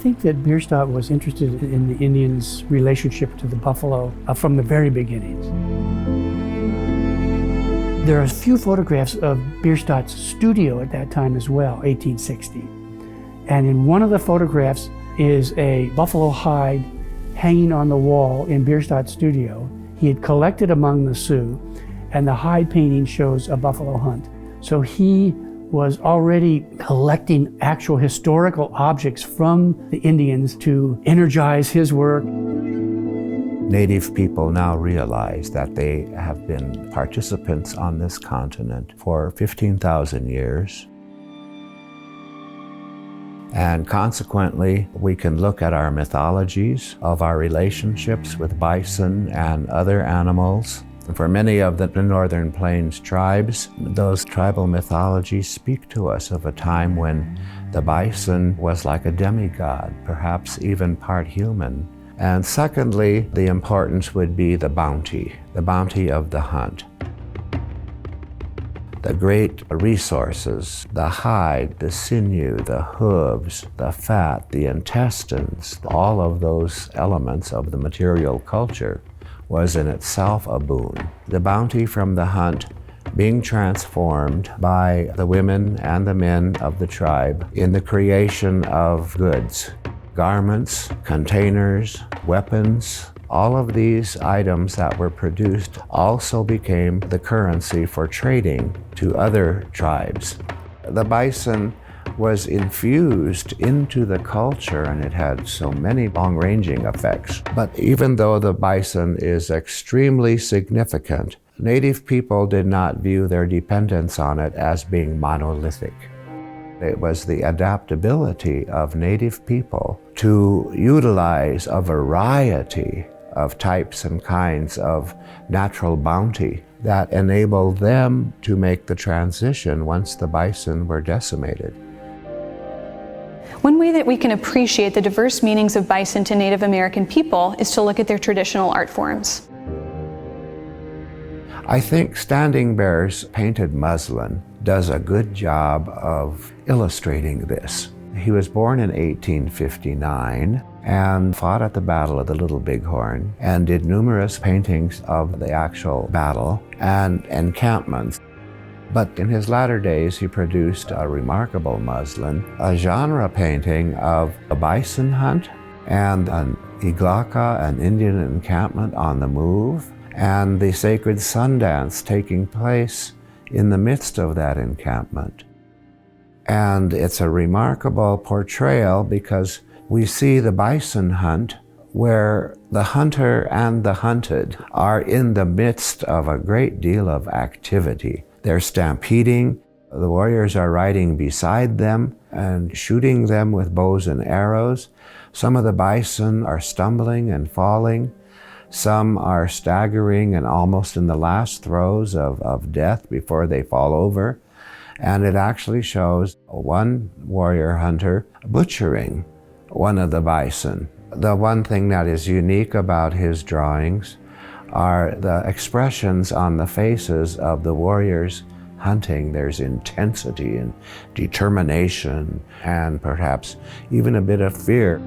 think that Bierstadt was interested in the Indians' relationship to the buffalo from the very beginnings. There are a few photographs of Bierstadt's studio at that time as well, 1860. And in one of the photographs is a buffalo hide hanging on the wall in Bierstadt's studio. He had collected among the Sioux, and the hide painting shows a buffalo hunt. So he was already collecting actual historical objects from the Indians to energize his work. Native people now realize that they have been participants on this continent for 15,000 years. And consequently, we can look at our mythologies of our relationships with bison and other animals. For many of the Northern Plains tribes, those tribal mythologies speak to us of a time when the bison was like a demigod, perhaps even part human. And secondly, the importance would be the bounty of the hunt. The great resources, the hide, the sinew, the hooves, the fat, the intestines, all of those elements of the material culture was in itself a boon. The bounty from the hunt being transformed by the women and the men of the tribe in the creation of goods, garments, containers, weapons. All of these items that were produced also became the currency for trading to other tribes. The bison was infused into the culture, and it had so many long-ranging effects. But even though the bison is extremely significant, Native people did not view their dependence on it as being monolithic. It was the adaptability of Native people to utilize a variety of types and kinds of natural bounty that enabled them to make the transition once the bison were decimated. One way that we can appreciate the diverse meanings of bison to Native American people is to look at their traditional art forms. I think Standing Bear's painted muslin does a good job of illustrating this. He was born in 1859 and fought at the Battle of the Little Bighorn and did numerous paintings of the actual battle and encampments. But in his latter days, he produced a remarkable muslin, a genre painting of a bison hunt and an iglaka, an Indian encampment on the move, and the sacred sun dance taking place in the midst of that encampment. And it's a remarkable portrayal because we see the bison hunt where the hunter and the hunted are in the midst of a great deal of activity. They're stampeding, the warriors are riding beside them and shooting them with bows and arrows. Some of the bison are stumbling and falling. Some are staggering and almost in the last throes of death before they fall over. And it actually shows one warrior hunter butchering one of the bison. The one thing that is unique about his drawings are the expressions on the faces of the warriors hunting. There's intensity and determination and perhaps even a bit of fear.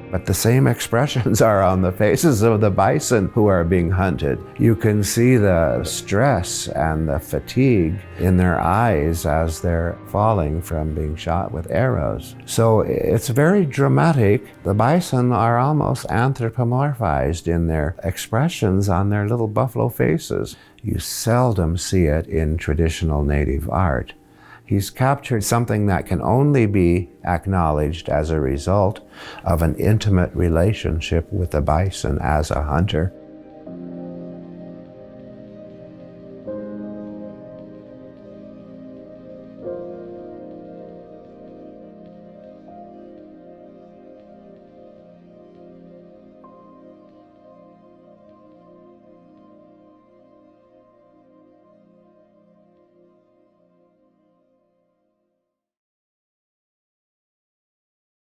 But the same expressions are on the faces of the bison who are being hunted. You can see the stress and the fatigue in their eyes as they're falling from being shot with arrows. So it's very dramatic. The bison are almost anthropomorphized in their expressions on their little buffalo faces. You seldom see it in traditional Native art. He's captured something that can only be acknowledged as a result of an intimate relationship with the bison as a hunter.